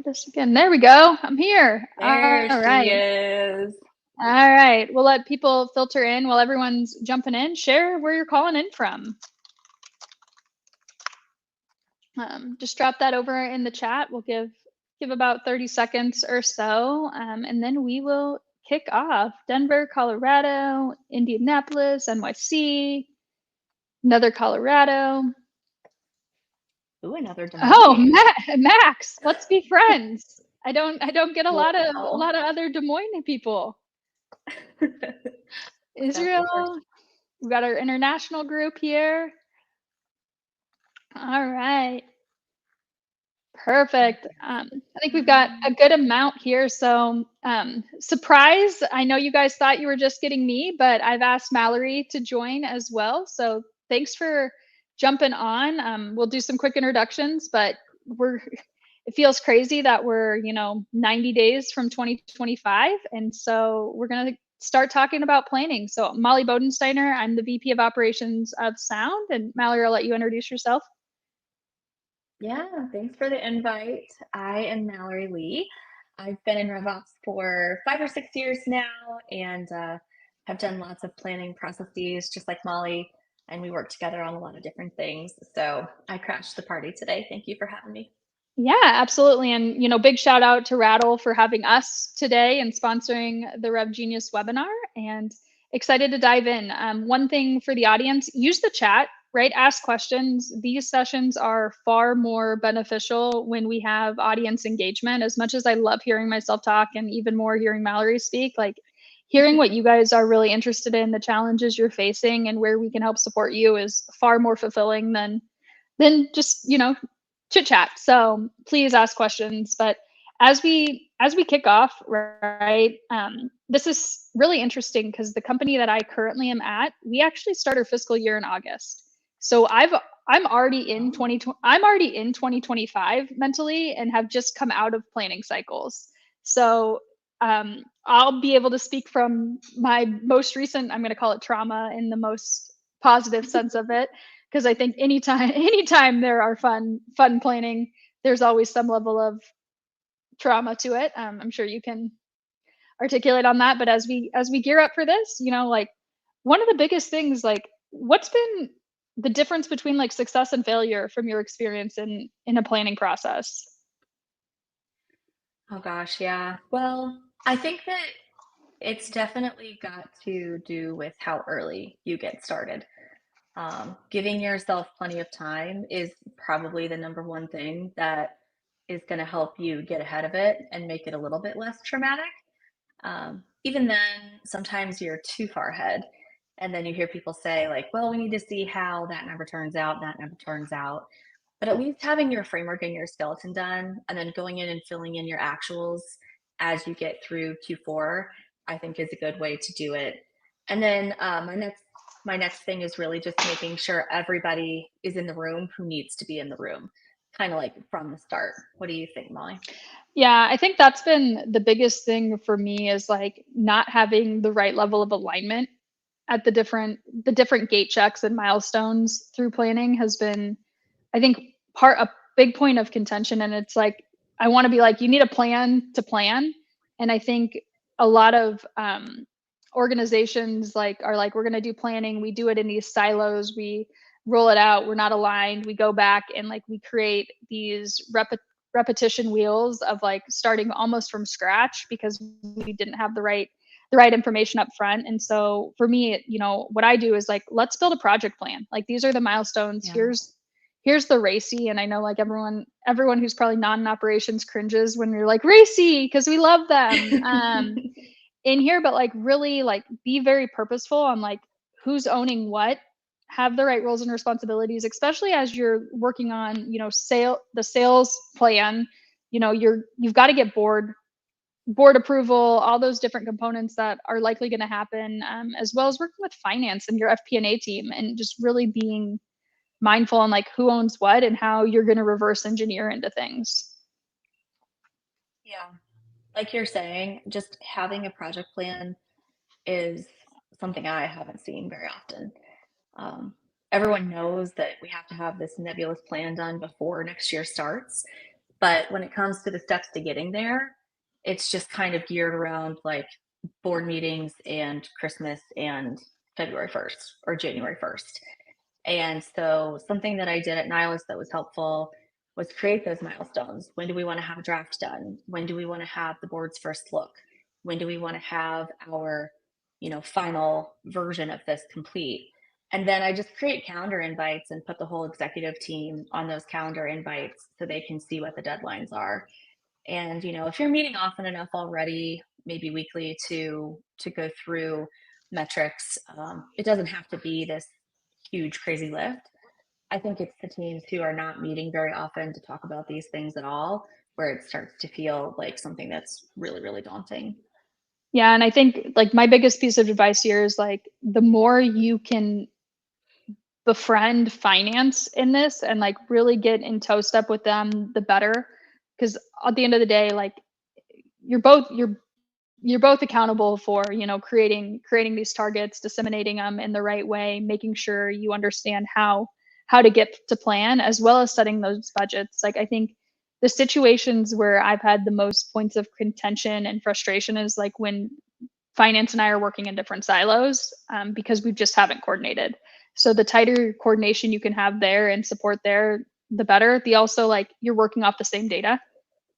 this again. There we go. I'm here. There All she right. is. All right. We'll let people filter in while everyone's jumping in. Share where you're calling in from. Just drop that over in the chat. We'll give about 30 seconds or so, and then we will kick off. Denver, Colorado, Indianapolis, NYC, another Colorado. Ooh, another Des Oh, Moines. Max, let's be friends. I don't get a lot of Well, other Des Moines people. South Florida. Israel. We've got our international group here. All right. Perfect. I think we've got a good amount here. So, surprise, I know you guys thought you were just getting me, but I've asked Mallory to join as well. So, thanks for jumping on. We'll do some quick introductions, but it feels crazy that we're, 90 days from 2025. And so, we're going to start talking about planning. So, Molly Bodensteiner, I'm the VP of Operations of Sound. And Mallory, I'll let you introduce yourself. Yeah, thanks for the invite. I am Mallory Lee. I've been in RevOps for 5 or 6 years now and have done lots of planning processes just like Molly, and we work together on a lot of different things. So I crashed the party today. Thank you for having me. Yeah, absolutely. And, big shout out to Rattle for having us today and sponsoring the Rev Genius webinar, and excited to dive in. One thing for the audience, use the chat, right? Ask questions. These sessions are far more beneficial when we have audience engagement. As much as I love hearing myself talk and even more hearing Mallory speak, like hearing what you guys are really interested in, the challenges you're facing and where we can help support you is far more fulfilling than just, chit chat. So please ask questions. But as we kick off, right, this is really interesting because the company that I currently am at, we actually start our fiscal year in August. So I'm already in 2025 mentally and have just come out of planning cycles. So I'll be able to speak from my most recent, I'm going to call it trauma in the most positive sense of it, because I think anytime there are fun planning, there's always some level of trauma to it. I'm sure you can articulate on that. But as we gear up for this, like one of the biggest things, like what's been the difference between like success and failure from your experience in a planning process? Oh gosh, yeah. Well, I think that it's definitely got to do with how early you get started. Giving yourself plenty of time is probably the number one thing that is going to help you get ahead of it and make it a little bit less traumatic. Even then, sometimes you're too far ahead. And then you hear people say, like, well, we need to see how that number turns out, that number turns out. But at least having your framework and your skeleton done and then going in and filling in your actuals as you get through Q4, I think is a good way to do it. And then my next thing is really just making sure everybody is in the room who needs to be in the room, kind of like from the start. What do you think, Molly? Yeah, I think that's been the biggest thing for me, is like not having the right level of alignment at the different gate checks and milestones through planning has been, I think, a big point of contention. And it's like I want to be like, you need a plan to plan. And I think a lot of organizations are like, we're going to do planning, we do it in these silos, we roll it out, we're not aligned, we go back and like we create these repetition wheels of like starting almost from scratch because we didn't have the right information up front. And so for me, what I do is like, let's build a project plan. Like these are the milestones. Yeah. Here's the racy. And I know like everyone who's probably not in operations cringes when you're like racy because we love them in here, but like really like be very purposeful on like who's owning what, have the right roles and responsibilities, especially as you're working on, the sales plan. You've got to get board approval, all those different components that are likely going to happen, as well as working with finance and your FP&A team, and just really being mindful on like who owns what and how you're going to reverse engineer into things. Yeah. Like you're saying, just having a project plan is something I haven't seen very often. Everyone knows that we have to have this nebulous plan done before next year starts, But when it comes to the steps to getting there, it's just kind of geared around like board meetings and Christmas and February 1st or January 1st. And so something that I did at Nihilus that was helpful was create those milestones. When do we want to have a draft done? When do we want to have the board's first look? When do we want to have our, final version of this complete? And then I just create calendar invites and put the whole executive team on those calendar invites so they can see what the deadlines are. And if you're meeting often enough already, maybe weekly to go through metrics, it doesn't have to be this huge crazy lift. I think it's the teams who are not meeting very often to talk about these things at all where it starts to feel like something that's really, really daunting. Yeah, and I think like my biggest piece of advice here is like the more you can befriend finance in this and like really get in toe step with them, the better. Because at the end of the day, like you're both accountable for creating these targets, disseminating them in the right way, making sure you understand how to get to plan, as well as setting those budgets. Like I think the situations where I've had the most points of contention and frustration is like when finance and I are working in different silos, because we just haven't coordinated. So the tighter coordination you can have there and support there, the better. The also like you're working off the same data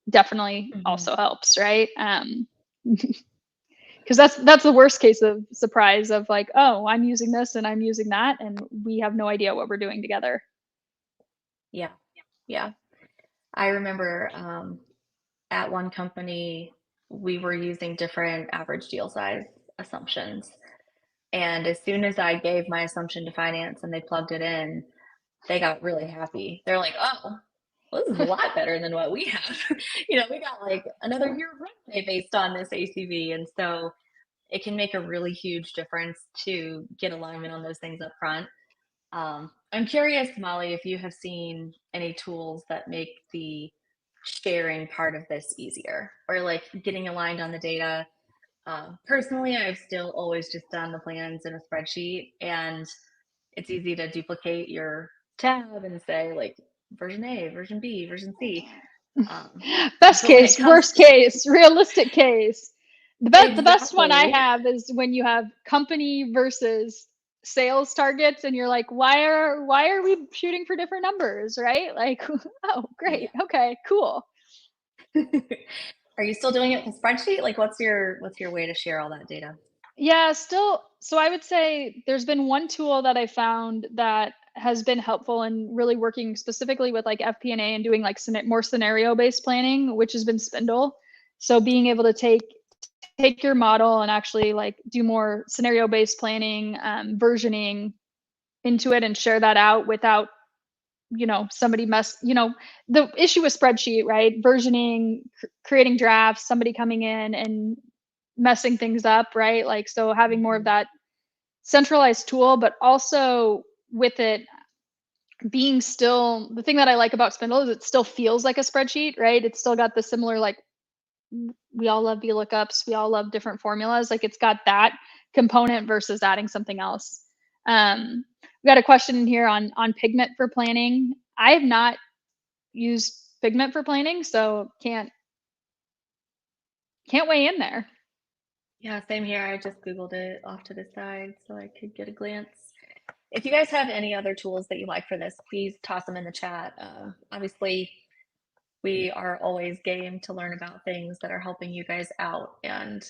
definitely also helps, right? Because that's the worst case of surprise of like, oh, I'm using this and I'm using that, and we have no idea what we're doing together. Yeah. Yeah. I remember at one company, we were using different average deal size assumptions. And as soon as I gave my assumption to finance and they plugged it in, they got really happy. They're like, oh, well, this is a lot better than what we have. We got like another year of runway based on this ACV. And so it can make a really huge difference to get alignment on those things up front. I'm curious, Molly, if you have seen any tools that make the sharing part of this easier or like getting aligned on the data. Personally, I've still always just done the plans in a spreadsheet, and it's easy to duplicate your tab and say like version A, version B, version C. Best But when it case, comes worst case, realistic case. The best one I exactly, have is when you have company versus sales targets and you're like, why are we shooting for different numbers, right? Like, oh, great. yeah. Okay, cool. Are you still doing it with a spreadsheet? Like, what's your way to share all that data? Yeah, still. So I would say there's been one tool that I found that has been helpful in really working specifically with like FP&A and doing like more scenario based planning, which has been Spindle. So being able to take your model and actually like do more scenario based planning, versioning into it and share that out without somebody the issue with spreadsheet, right? Versioning, creating drafts, somebody coming in and messing things up, right? Like, so having more of Mhm. that centralized tool, but also with it being still, the thing that I like about Spindle is it still feels like a spreadsheet, right? It's still got the similar, like, we all love VLOOKUPs, we all love different formulas. Like, it's got that component versus adding something else. We got a question in here on Pigment for planning. I have not used Pigment for planning, so can't weigh in there. Yeah, same here. I just Googled it off to the side so I could get a glance. If you guys have any other tools that you like for this, please toss them in the chat. Obviously, we are always game to learn about things that are helping you guys out. And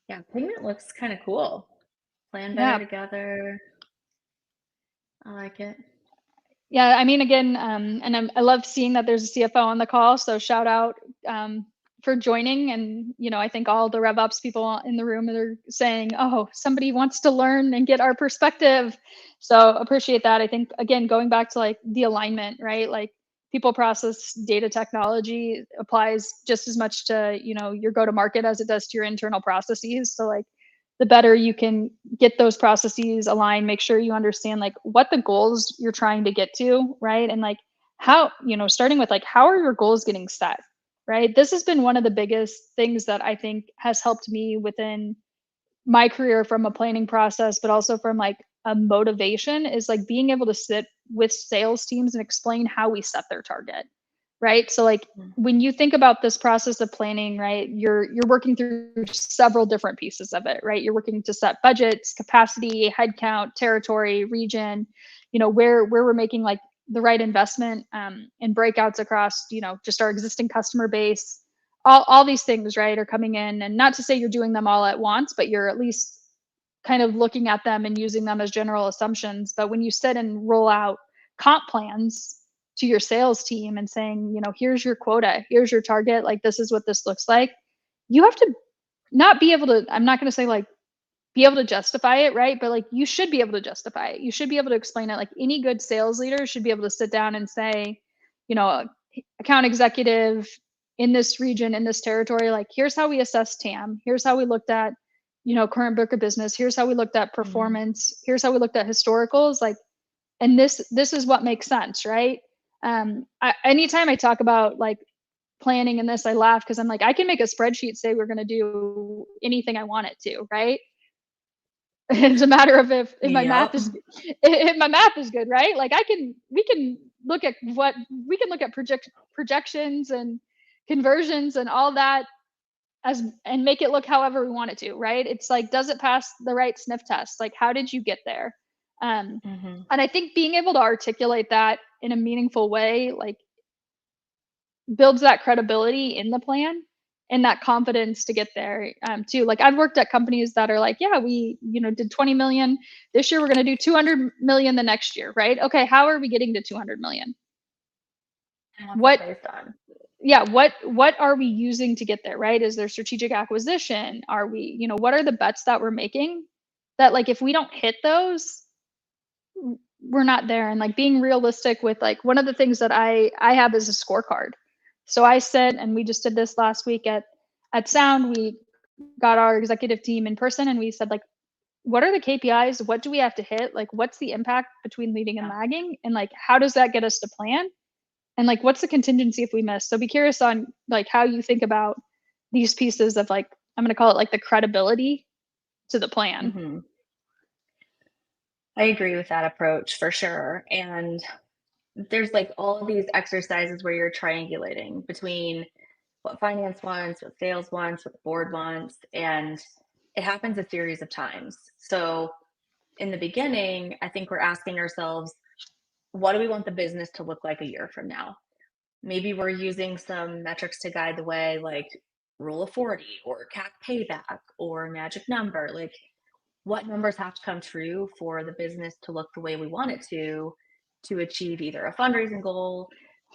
yeah, Pigment looks kind of cool. Plan better Yeah. together. I like it. Yeah, I mean, again, and I love seeing that there's a CFO on the call. So shout out for joining. And I think all the RevOps people in the room are saying, "Oh, somebody wants to learn and get our perspective." So appreciate that. I think again, going back to like the alignment, right? Like people process data technology applies just as much to your go to market as it does to your internal processes. So like the better you can get those processes aligned, make sure you understand like what the goals you're trying to get to, right? And like how, starting with like how are your goals getting set, right? This has been one of the biggest things that I think has helped me within my career from a planning process, but also from like a motivation is like being able to sit with sales teams and explain how we set their target. right? So like when you think about this process of planning, right, you're working through several different pieces of it, right? You're working to set budgets, capacity, headcount, territory, region, where we're making like the right investment, and breakouts across, just our existing customer base. All these things, right, are coming in, and not to say you're doing them all at once, but you're at least kind of looking at them and using them as general assumptions. But when you sit and roll out comp plans to your sales team and saying, here's your quota, here's your target, like this is what this looks like, you have to not be able to, I'm not going to say like be able to justify it, right? But like you should be able to justify it. You should be able to explain it. Like any good sales leader should be able to sit down and say, account executive in this region, in this territory, like here's how we assess TAM. Here's how we looked at, current book of business. Here's how we looked at performance. Here's how we looked at historicals. Like, and this is what makes sense, right? Anytime I talk about like planning and this, I laugh because I'm like, I can make a spreadsheet say we're going to do anything I want it to, right? It's a matter of if my math is good, right? Like we can look at projections and conversions and all that and make it look however we want it to, right? It's like, does it pass the right sniff test? Like, how did you get there? And I think being able to articulate that in a meaningful way, like builds that credibility in the plan and that confidence to get there, too. Like I've worked at companies that are like, yeah, we, did 20 million this year. We're going to do 200 million the next year, right? Okay. How are we getting to 200 million? What, yeah, what are we using to get there, right? Is there strategic acquisition? Are we, what are the bets that we're making that like, if we don't hit those, we're not there. And like being realistic with like, one of the things that I have is a scorecard. So I sit, and we just did this last week at Sound. We got our executive team in person and we said like, what are the KPIs? What do we have to hit? Like, what's the impact between leading and lagging? And like, how does that get us to plan? And like, what's the contingency if we miss? So be curious on like how you think about these pieces of like, I'm going to call it like the credibility to the plan. I agree with that approach for sure. And there's like all of these exercises where you're triangulating between what finance wants, what sales wants, what the board wants, and it happens a series of times. So in the beginning, I think we're asking ourselves, what do we want the business to look like a year from now? Maybe we're using some metrics to guide the way, like rule of 40 or CAC payback or magic number. Like, what numbers have to come true for the business to look the way we want it to achieve either a fundraising goal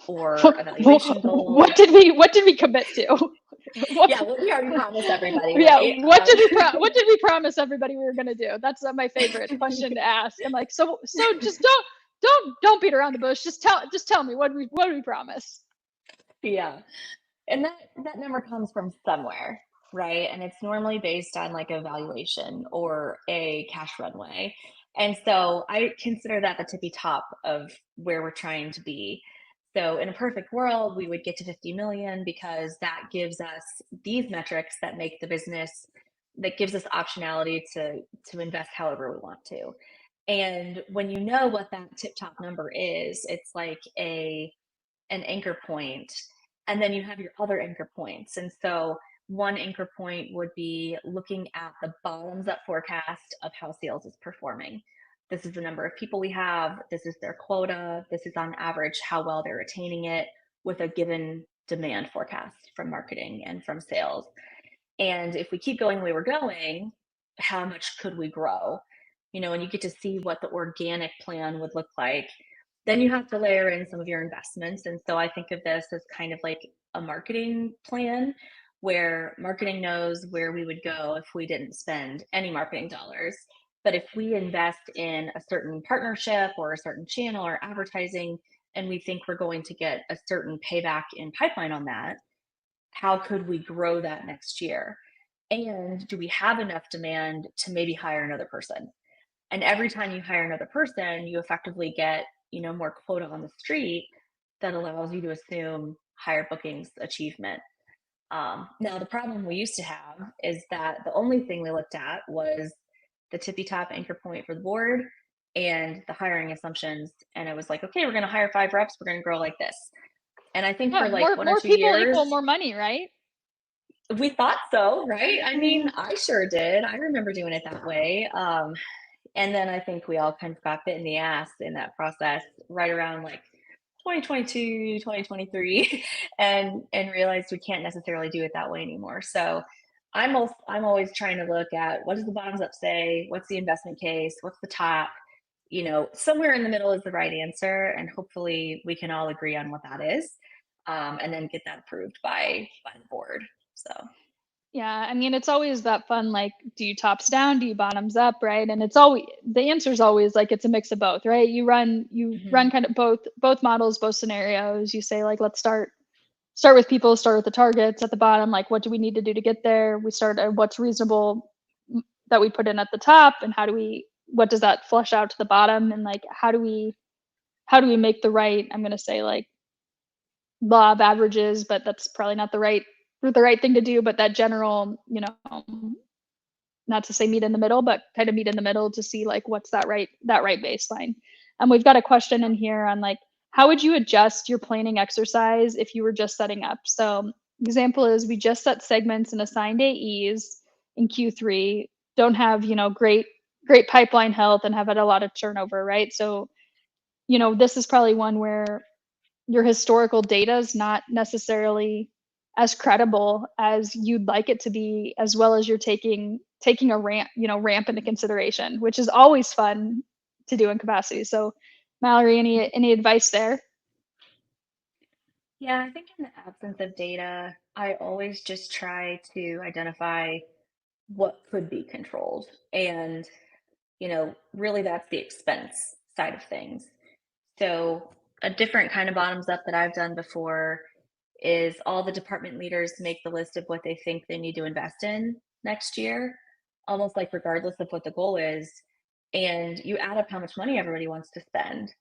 or a valuation goal. What did we commit to? Yeah, what we already promised everybody. Yeah, right? what did we promise everybody we were going to do? That's my favorite question to ask. I'm like, so just don't beat around the bush. Just tell me, what did we promise? Yeah, and that number comes from somewhere, right? And it's normally based on like a valuation or a cash runway. And so I consider that the tippy top of where we're trying to be. So in a perfect world, we would get to 50 million because that gives us these metrics that make the business, that gives us optionality to invest however we want to. And when you know what that tip top number is, it's like an anchor point, and then you have your other anchor points. And so one anchor point would be looking at the bottoms up forecast of how sales is performing. This is the number of people we have. This is their quota. This is on average how well they're attaining it with a given demand forecast from marketing and from sales. And if we keep going the way we're going, how much could we grow? And you get to see what the organic plan would look like. Then you have to layer in some of your investments. And so I think of this as kind of like a marketing plan where marketing knows where we would go if we didn't spend any marketing dollars. But if we invest in a certain partnership or a certain channel or advertising, and we think we're going to get a certain payback in pipeline on that, how could we grow that next year? And do we have enough demand to maybe hire another person? And every time you hire another person, you effectively get, more quota on the street that allows you to assume higher bookings achievement. Now, the problem we used to have is that the only thing we looked at was the tippy top anchor point for the board and the hiring assumptions. And it was like, okay, we're going to hire 5 reps. We're going to grow like this. And I think Yeah, for like one or more two people equal years, more money, right? we thought so, right? I mean, Mhm. I sure did. I remember doing it that way. And then I think we all kind of got bit in the ass in that process right around like 2022, 2023, and realized we can't necessarily do it that way anymore. So I'm always trying to look at what does the bottoms up say? What's the investment case? What's the top? You know, somewhere in the middle is the right answer, and hopefully we can all agree on what that is, and then get that approved by the board. So. Yeah, I mean, it's always that fun, like, do you tops down, do you bottoms up, right? And it's always the answer is always like it's a mix of both, right? You run Mhm. kind of both models, both scenarios. You say like, let's start with people, start with the targets at the bottom, like what do we need to do to get there? We start at what's reasonable that we put in at the top, and how do we what does that flush out to the bottom, and like how do we make the right, I'm gonna say like law of averages, but that's probably not the right thing to do, but that general, not to say meet in the middle, but kind of meet in the middle to see like what's that right baseline. We've got a question in here on like how would you adjust your planning exercise if you were just setting up? So example is we just set segments and assigned AEs in Q3, don't have great pipeline health and have had a lot of turnover, right? So this is probably one where your historical data is not necessarily as credible as you'd like it to be, as well as you're taking a ramp into consideration, which is always fun to do in capacity. So Mallory, any advice there? Yeah, I think in the absence of data, I always just try to identify what could be controlled. And, really that's the expense side of things. So, a different kind of bottoms up that I've done before is all the department leaders make the list of what they think they need to invest in next year, almost like regardless of what the goal is. And you add up how much money everybody wants to spend.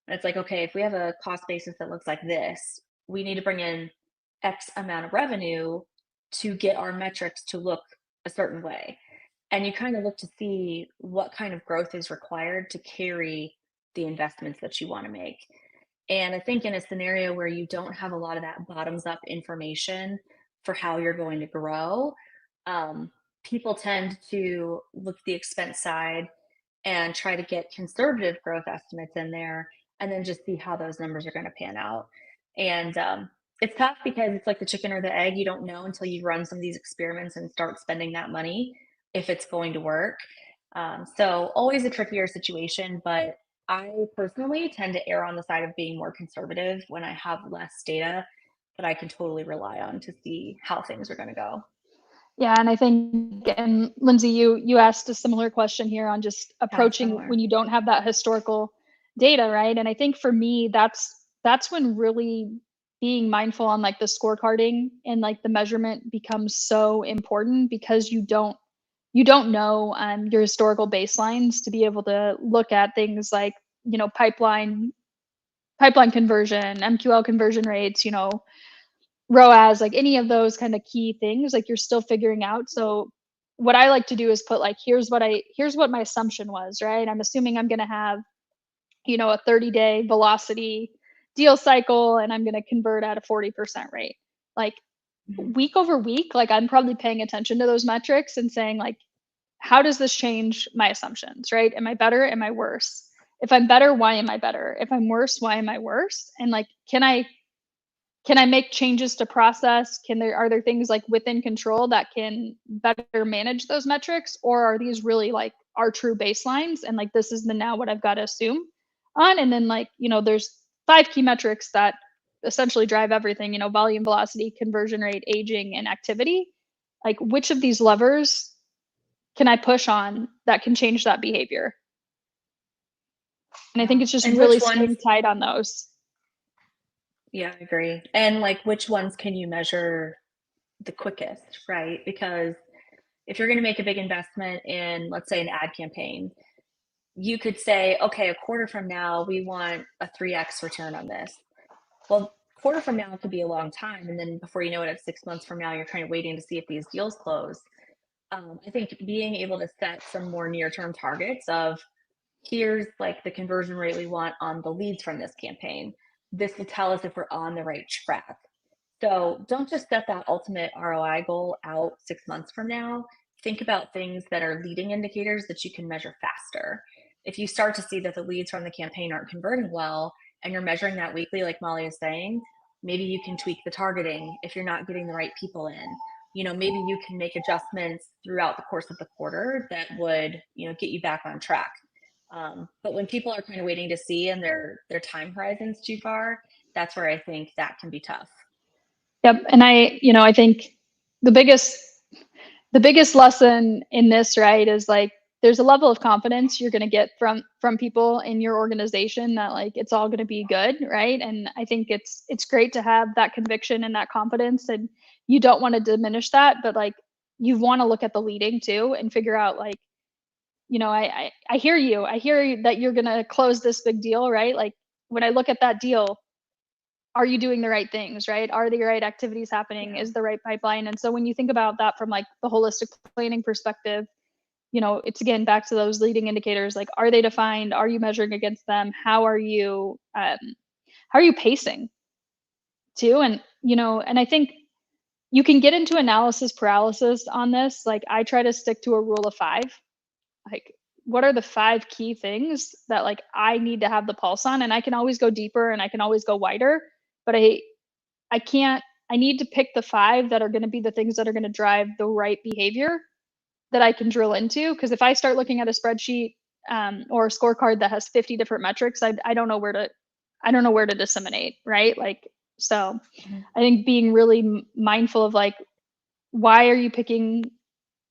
And it's like, okay, if we have a cost basis that looks like this, we need to bring in X amount of revenue to get our metrics to look a certain way. And you kind of look to see what kind of growth is required to carry the investments that you want to make. And I think in a scenario where you don't have a lot of that bottoms up information for how you're going to grow, um, people tend to look at the expense side and try to get conservative growth estimates in there and then just see how those numbers are going to pan out. And it's tough because it's like the chicken or the egg. You don't know until you run some of these experiments and start spending that money if it's going to work. So, always a trickier situation, but I personally tend to err on the side of being more conservative when I have less data that I can totally rely on to see how things are going to go. Yeah, and I think, and Lindsay, you asked a similar question here on just Yeah, approaching when similar. you don't have that historical data, right? And I think for me, that's when really being mindful on like the scorecarding and like the measurement becomes so important, because you don't know your historical baselines to be able to look at things like pipeline conversion, MQL conversion rates, ROAS, like any of those kind of key things, like you're still figuring out. So what I like to do is put like, here's what my assumption was, right? I'm assuming I'm going to have, a 30-day velocity deal cycle, and I'm going to convert at a 40% rate. Like Mhm. week over week, like I'm probably paying attention to those metrics and saying like, how does this change my assumptions, right? Am I better? Am I worse? If I'm better, why am I better? If I'm worse, why am I worse? And like, can I make changes to process? Are there things like within control that can better manage those metrics, or are these really like our true baselines? And like this is the now what I've got to assume on. And then like, there's 5 key metrics that essentially drive everything, volume, velocity, conversion rate, aging, and activity. Like which of these levers can I push on that can change that behavior? And I think Yeah. it's just And really which ones? staying tight on those. Yeah, I agree. And like which ones can you measure the quickest, right? Because if you're going to make a big investment in, let's say, an ad campaign, you could say, okay, a quarter from now, we want a 3x return on this. Well, quarter from now could be a long time. And then before you know it, at 6 months from now, you're kind of waiting to see if these deals close. I think being able to set some more near term targets of here's like the conversion rate we want on the leads from this campaign. this will tell us if we're on the right track. So don't just set that ultimate ROI goal out 6 months from now. Think about things that are leading indicators that you can measure faster. If you start to see that the leads from the campaign aren't converting well and you're measuring that weekly, like Molly is saying, maybe you can tweak the targeting if you're not getting the right people in. Maybe you can make adjustments throughout the course of the quarter that would, get you back on track. But when people are kind of waiting to see and their time horizon's too far, that's where I think that can be tough. Yep. And I think the biggest lesson in this, right, is like there's a level of confidence you're going to get from people in your organization that like it's all going to be good, right? And I think it's great to have that conviction and that confidence, and you don't want to diminish that, but like you want to look at the leading too and figure out like, I hear you. I hear that you're going to close this big deal, right? Like when I look at that deal, are you doing the right things, right? Are the right activities happening? Yeah. Is the right pipeline? And so when you think about that from like the holistic planning perspective, it's again back to those leading indicators. Like, are they defined? Are you measuring against them? How are you pacing too? And I think you can get into analysis paralysis on this. Like, I try to stick to a rule of five. Like, what are the 5 key things that like I need to have the pulse on? And I can always go deeper and I can always go wider, but I can't, I need to pick the 5 that are going to be the things that are going to drive the right behavior that I can drill into. Because if I start looking at a spreadsheet or a scorecard that has 50 different metrics, I don't know where to disseminate, right? Like, so I think being really mindful of like, why are you picking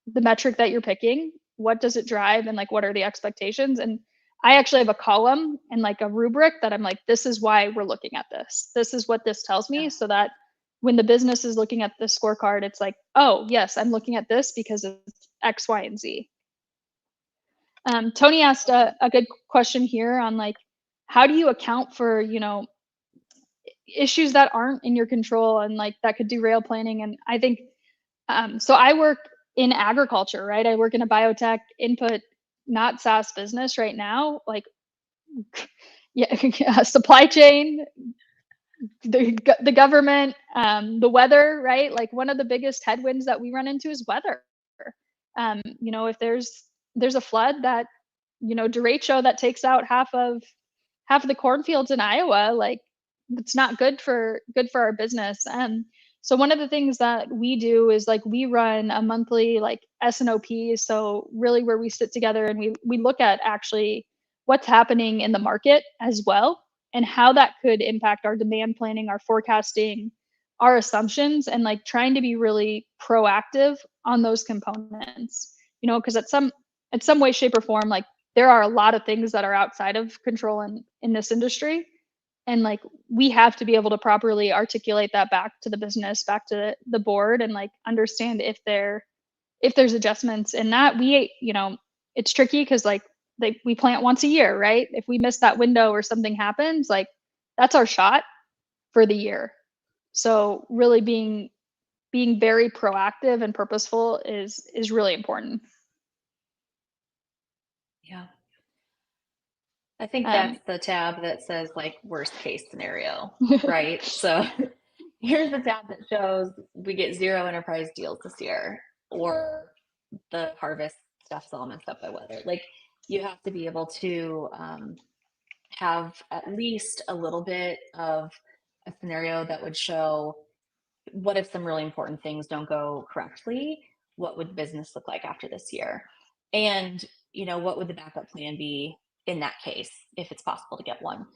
the metric that you're picking? What does it drive? And like, what are the expectations? And I actually have a column and like a rubric that I'm like, this is why we're looking at this. This is what this tells me, Yeah. so that when the business is looking at the scorecard, it's like, oh, yes, I'm looking at this because of X, Y, and Z. Tony asked a good question here on like, how do you account for, issues that aren't in your control and like that could derail planning? And I think, so I work in agriculture, right? I work in a biotech input, not SaaS business right now. Like, yeah, supply chain, the government, the weather, right? Like one of the biggest headwinds that we run into is weather. If there's a flood that, derecho that takes out half of the cornfields in Iowa, like it's not good for our business. So one of the things that we do is like we run a monthly like S&OP. So really where we sit together and we look at actually what's happening in the market as well and how that could impact our demand planning, our forecasting, our assumptions, and like trying to be really proactive on those components. Because at some way, shape, or form, like there are a lot of things that are outside of control in this industry. And like we have to be able to properly articulate that back to the business, back to the board, and like understand if there's adjustments in that. It's tricky because like we plant once a year, right? If we miss that window or something happens, like that's our shot for the year. So really being very proactive and purposeful is really important. Yeah. I think that's the tab that says like worst case scenario, right? So here's the tab that shows we get 0 enterprise deals this year, or the harvest stuff's all messed up by weather. Like you have to be able to have at least a little bit of a scenario that would show what if some really important things don't go correctly? What would business look like after this year? And, what would the backup plan be in that case, if it's possible to get one?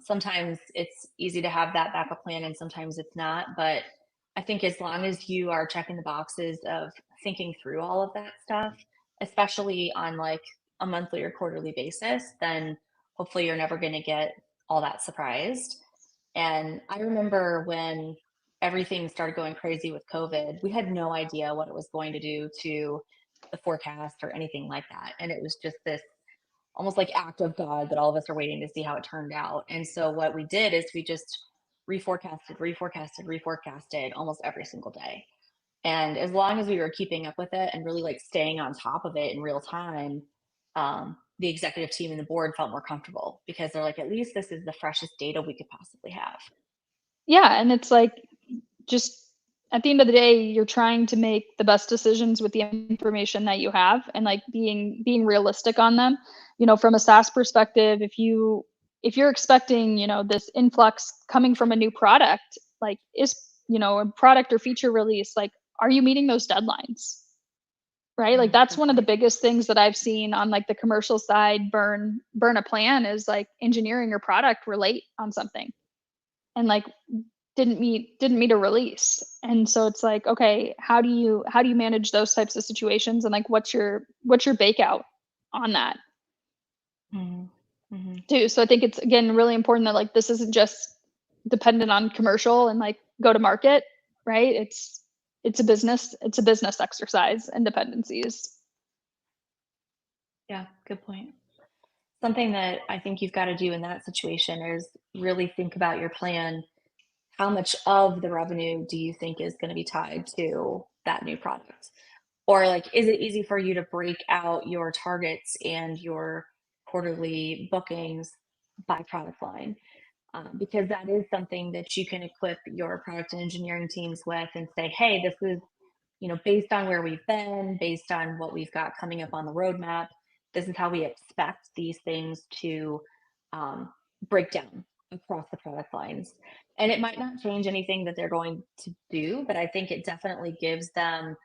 Sometimes it's easy to have that backup plan and sometimes it's not. But I think as long as you are checking the boxes of thinking through all of that stuff, especially on like a monthly or quarterly basis, then hopefully you're never going to get all that surprised. And I remember when everything started going crazy with COVID, we had no idea what it was going to do to the forecast or anything like that. And it was just this almost like act of God that all of us are waiting to see how it turned out. And so what we did is we just reforecasted almost every single day. And as long as we were keeping up with it and really like staying on top of it in real time, the executive team and the board felt more comfortable because they're like, at least this is the freshest data we could possibly have. Yeah, and it's like just at the end of the day, you're trying to make the best decisions with the information that you have and like being realistic on them. You know, from a SaaS perspective, if you're expecting, you know, this influx coming from a new product, like is, you know, a product or feature release, like are you meeting those deadlines? Right? Like that's Good one of the point. biggest things that I've seen on like the commercial side burn a plan is like engineering or product were late on something and like didn't meet a release. And so it's like, okay, how do you manage those types of situations and like what's your bake out on that Mm-hmm. too? So I think it's again really important that like this isn't just dependent on commercial and like go to market, right? It's a business exercise and dependencies. Yeah, good point. Something that I think you've got to do in that situation is really think about your plan. How much of the revenue do you think is going to be tied to that new product? Or like, is it easy for you to break out your targets and your quarterly bookings by product line? Because that is something that you can equip your product and engineering teams with and say, hey, this is, based on where we've been, based on what we've got coming up on the roadmap, this is how we expect these things to break down across the product lines. And it might not change anything that they're going to do, but I think it definitely gives them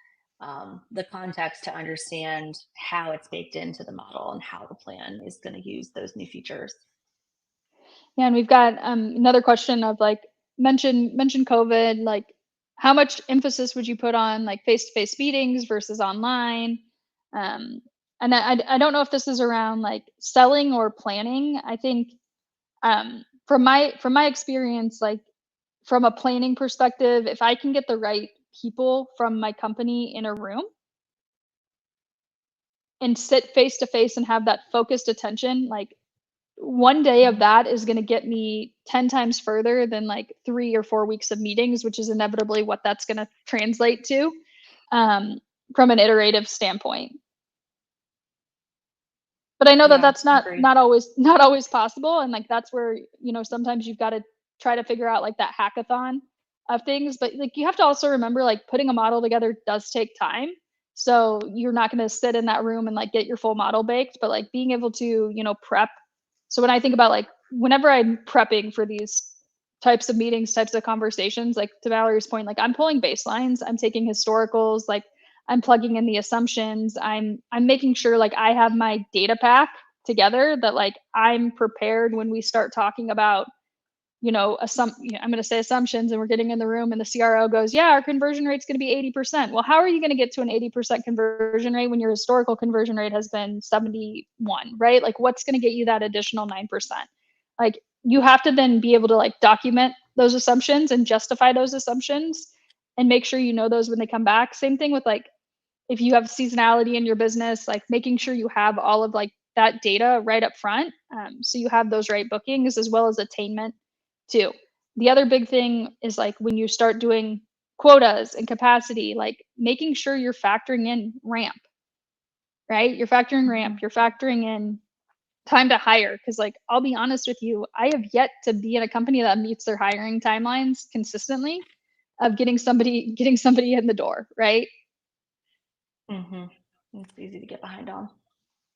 the context to understand how it's baked into the model and how the plan is going to use those new features. Yeah, and we've got another question of like mention COVID, like how much emphasis would you put on like face-to-face meetings versus online? Um, and I don't know if this is around like selling or planning. I think from my experience, like from a planning perspective, if I can get the right people from my company in a room and sit face to face and have that focused attention, like one day of Mhm. that is going to get me 10 times further than like 3 or 4 weeks of meetings, which is inevitably what that's going to translate to um, from an iterative standpoint. But I know that Yeah, that's not agreed. not always not always possible, and like that's where sometimes you've got to try to figure out like that hackathon of things. But like you have to also remember like putting a model together does take time. So you're not going to sit in that room and like get your full model baked, but like being able to prep. So when I think about like whenever I'm prepping for these types of meetings, types of conversations, like to Valerie's point, like I'm pulling baselines, I'm taking historicals, like I'm plugging in the assumptions. I'm making sure like I have my data pack together that like I'm prepared when we start talking about, I'm going to say assumptions and we're getting in the room and the CRO goes, yeah, our conversion rate's going to be 80%. Well, how are you going to get to an 80% conversion rate when your historical conversion rate has been 71, right? Like what's going to get you that additional 9%? Like you have to then be able to like document those assumptions and justify those assumptions and make sure you know those when they come back. Same thing with like if you have seasonality in your business, like making sure you have all of like that data right up front. So you have those right bookings as well as attainment too. The other big thing is like when you start doing quotas and capacity, like making sure you're factoring in ramp, right? You're factoring ramp, Mhm. you're factoring in time to hire. Cause like I'll be honest with you, I have yet to be in a company that meets their hiring timelines consistently of getting somebody in the door, right? Mhm. It's easy to get behind on.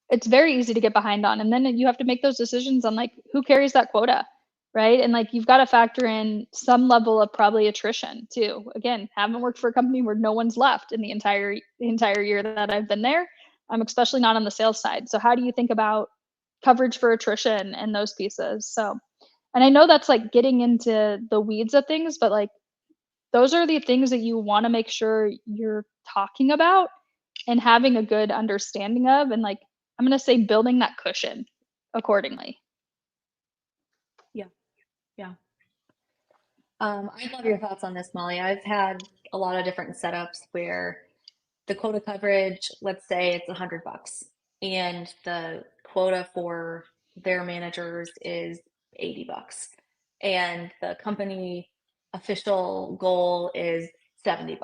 It's very easy to get behind on, and then you have to make those decisions on like who carries that quota, right? And like you've got to factor in some level of probably attrition too. Again, haven't worked for a company where no one's left in the entire year that I've been there. I'm especially not on the sales side. So how do you think about coverage for attrition and those pieces? So, and I know that's like getting into the weeds of things, but like those are the things that you want to make sure you're talking about and having a good understanding of, and like I'm going to say building that cushion accordingly. Yeah, yeah. I love your thoughts on this, Molly. I've had a lot of different setups where the quota coverage, let's say it's $100, and the quota for their managers is $80, and the company official goal is $70,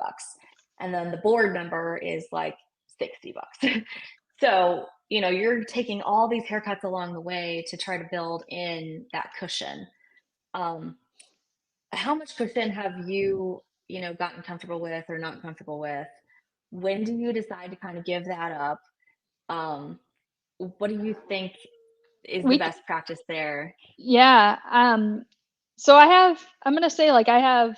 and then the board number is like $60. So you're taking all these haircuts along the way to try to build in that cushion. Um, how much cushion have gotten comfortable with or not comfortable with? When do you decide to kind of give that up? Um, what do you think is the We best practice there? Yeah. So I'm gonna say like I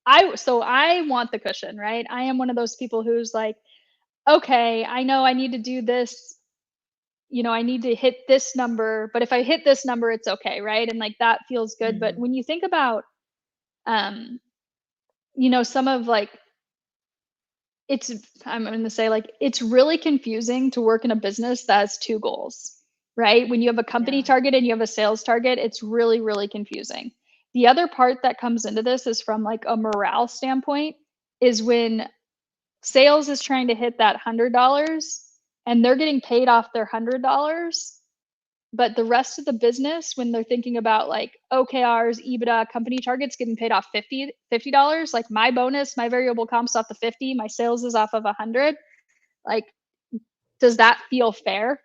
want the cushion, right? I am one of those people who's like, okay, I know I need to do this, I need to hit this number, but if I hit this number, it's okay, right? And like that feels good. But Hmm. when you think about, um, some of like, it's, I'm going to say like, it's really confusing to work in a business that has two goals, right? When you have a company Yeah. target and you have a sales target, it's really, really confusing. The other part that comes into this is from like a morale standpoint, is when sales is trying to hit that $100 and they're getting paid off their $100, but the rest of the business, when they're thinking about like OKRs, EBITDA, company targets, getting paid off $50, like my bonus, my variable comp's off the 50, my sales is off of 100. Like, does that feel fair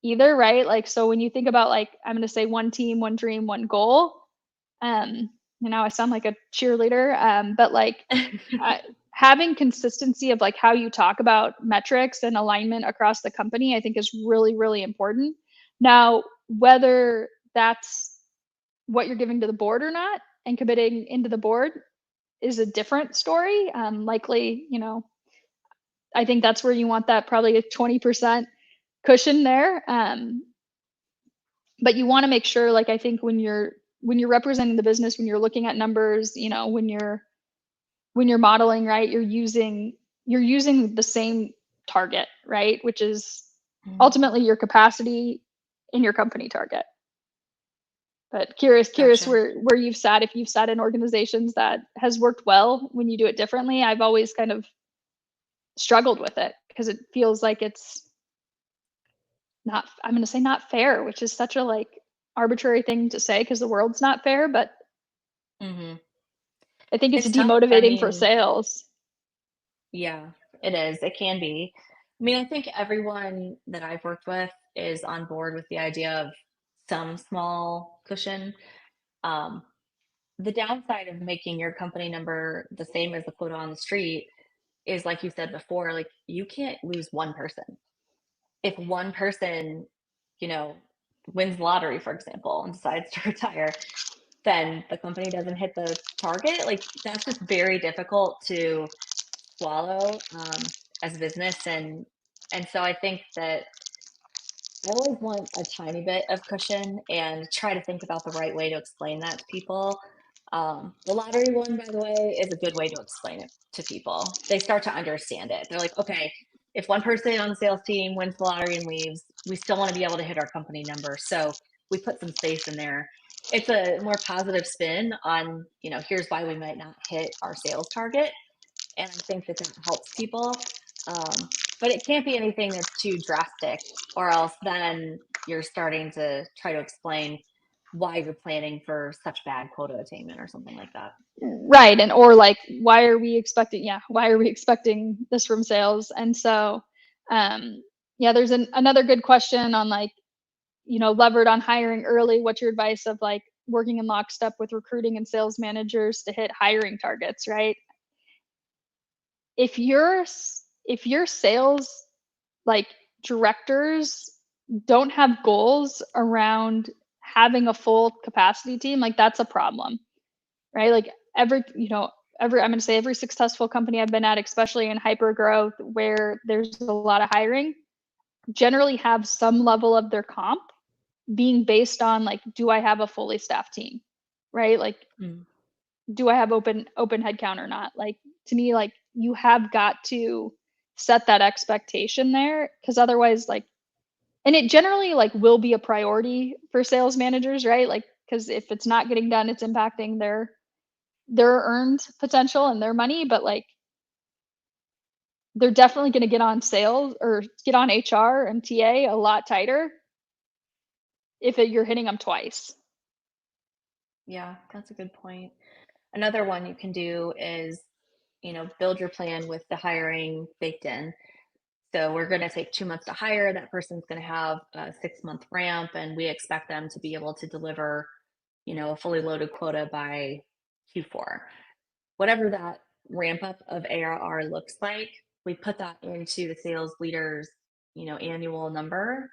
either, right? Like, so when you think about like, I'm going to say one team, one dream, one goal, um, I sound like a cheerleader, but like, having consistency of like how you talk about metrics and alignment across the company, I think is really, really important. Now, whether that's what you're giving to the board or not and committing into the board is a different story. Likely, I think that's where you want that probably a 20% cushion there. But you want to make sure, like, I think when you're representing the business, when you're looking at numbers, when you're modeling, right, you're using the same target, right, which is Mhm. ultimately your capacity in your company target. But curious Gotcha. where you've sat, if you've sat in organizations that has worked well when you do it differently. I've always kind of struggled with it because it feels like it's not, I'm going to say not fair, which is such a like arbitrary thing to say because the world's not fair, but Hmm. I think it's It's tough. I demotivating for mean, sales. yeah, it is. It can be. I mean, I think everyone that I've worked with is on board with the idea of some small cushion. Um, the downside of making your company number the same as the quota on the street is, like you said before, like you can't lose one person. If one person, you know, wins the lottery, for example, and decides to retire, then the company doesn't hit the target. Like that's just very difficult to swallow as a business, and so I think that I always want a tiny bit of cushion and try to think about the right way to explain that to people. The lottery one, by the way, is a good way to explain it to people. They start to understand it. They're like, okay, if one person on the sales team wins the lottery and leaves, we still want to be able to hit our company number. So we put some space in there. It's a more positive spin on, here's why we might not hit our sales target. And I think that that helps people. But it can't be anything that's too drastic, or else then you're starting to try to explain why you're planning for such bad quota attainment or something like that. Right. And or like, why are we expecting this from sales? And so, um, yeah, there's another good question on like, levered on hiring early. What's your advice of like working in lockstep with recruiting and sales managers to hit hiring targets, right? If your sales like directors don't have goals around having a full capacity team, like that's a problem, right? Like I'm going to say every successful company I've been at, especially in hyper growth where there's a lot of hiring, generally have some level of their comp being based on like, do I have a fully staffed team, right? Like, Mm. do I have open headcount or not? Like, to me, like you have got to set that expectation there because otherwise, like, and it generally like will be a priority for sales managers, right? Like, because if it's not getting done, it's impacting their earned potential and their money, but like they're definitely going to get on sales or get on HR and TA a lot tighter if you're hitting them twice. Yeah, that's a good point. Another one you can do is, build your plan with the hiring baked in. So we're going to take 2 months to hire. That person's going to have a 6-month ramp, and we expect them to be able to deliver, a fully loaded quota by Q4. Whatever that ramp up of ARR looks like, we put that into the sales leader's, annual number.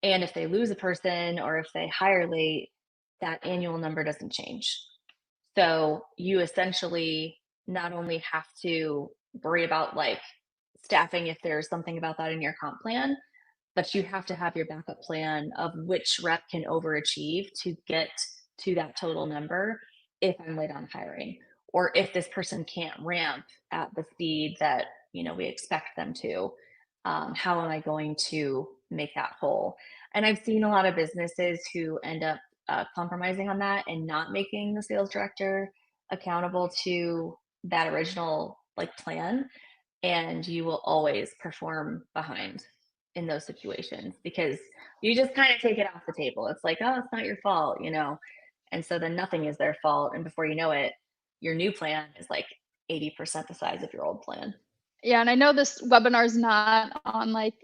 And if they lose a person or if they hire late, that annual number doesn't change. So you essentially not only have to worry about like staffing if there's something about that in your comp plan, but you have to have your backup plan of which rep can overachieve to get to that total number if I'm late on hiring, or if this person can't ramp at the speed that we expect them to. How am I going to make that whole? And I've seen a lot of businesses who end up compromising on that and not making the sales director accountable to that original like plan, and you will always perform behind in those situations because you just kind of take it off the table. It's like, oh, it's not your fault, and so then nothing is their fault, and before you know it, your new plan is like 80% the size of your old plan. Yeah, and I know this webinar is not on like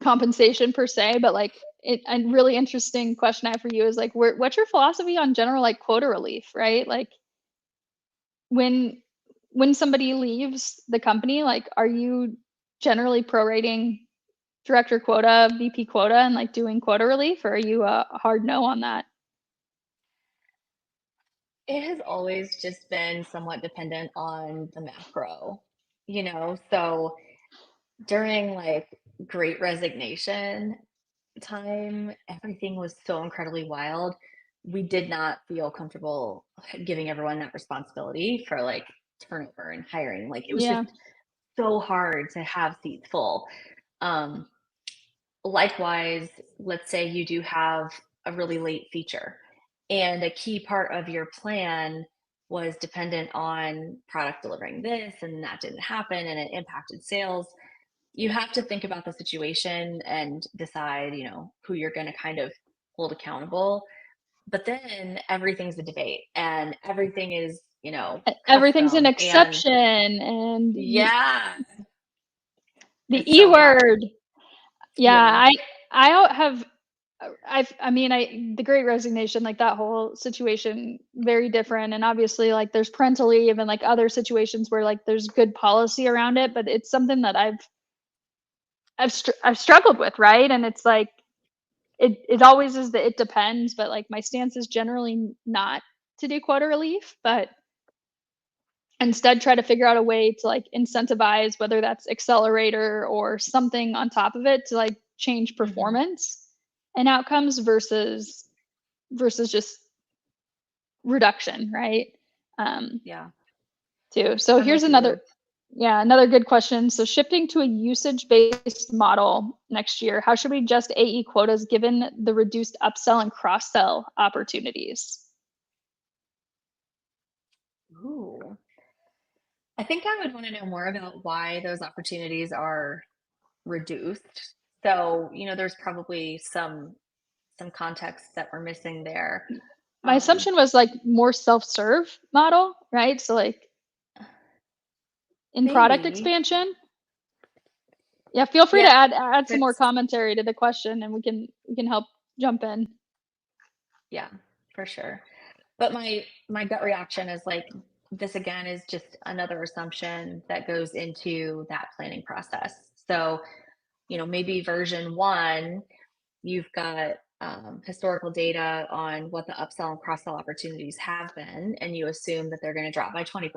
compensation per se, but like a really interesting question I have for you is like, what's your philosophy on general like quota relief, right? Like when somebody leaves the company, like are you generally prorating director quota, VP quota, and like doing quota relief, or are you a hard no on that? It has always just been somewhat dependent on the macro, so during like great resignation time, everything was so incredibly wild. We did not feel comfortable giving everyone that responsibility for like turnover and hiring. Like it was Yeah. just so hard to have seats full. Um, Likewise, let's say you do have a really late feature and a key part of your plan was dependent on product delivering this and that didn't happen and it impacted sales. You have to think about the situation and decide, who you're going to kind of hold accountable. But then everything's a debate and everything is, Everything's an custom. And exception, and yeah, it's the E so hard. word. Yeah. Yeah, I have the great resignation, like that whole situation, very different. And obviously like there's parental leave and like other situations where like there's good policy around it, but it's something that I've struggled with, right? And it's like it always is that it depends, but like my stance is generally not to do quota relief, but instead try to figure out a way to like incentivize, whether that's accelerator or something on top of it to like change Hmm. performance and outcomes versus just reduction, right? Um, Yeah. too. So I'm here's with you. another good question. So shifting to a usage-based model next year, how should we adjust AE quotas given the reduced upsell and cross-sell opportunities? Ooh. I think I would want to know more about why those opportunities are reduced. So, there's probably some context that we're missing there. My Um, assumption was like more self-serve model, right? So like in product Maybe. expansion. Yeah, feel free to Yeah, add some more that's commentary to the question, and we can help jump in. yeah, for sure. But my gut reaction is like this again is just another assumption that goes into that planning process. So, maybe version one, you've got historical data on what the upsell and cross sell opportunities have been, and you assume that they're going to drop by 20%.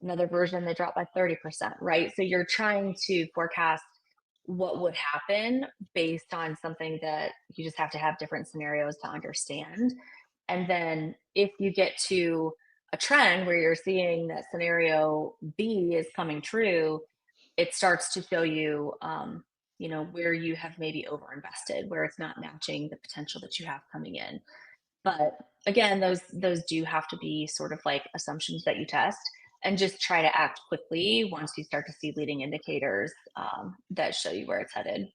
Another version, they drop by 30%, right? So you're trying to forecast what would happen based on something that you just have to have different scenarios to understand. And then if you get to a trend where you're seeing that scenario B is coming true, it starts to show you, where you have maybe overinvested, where it's not matching the potential that you have coming in. But again, those do have to be sort of like assumptions that you test and just try to act quickly once you start to see leading indicators that show you where it's headed.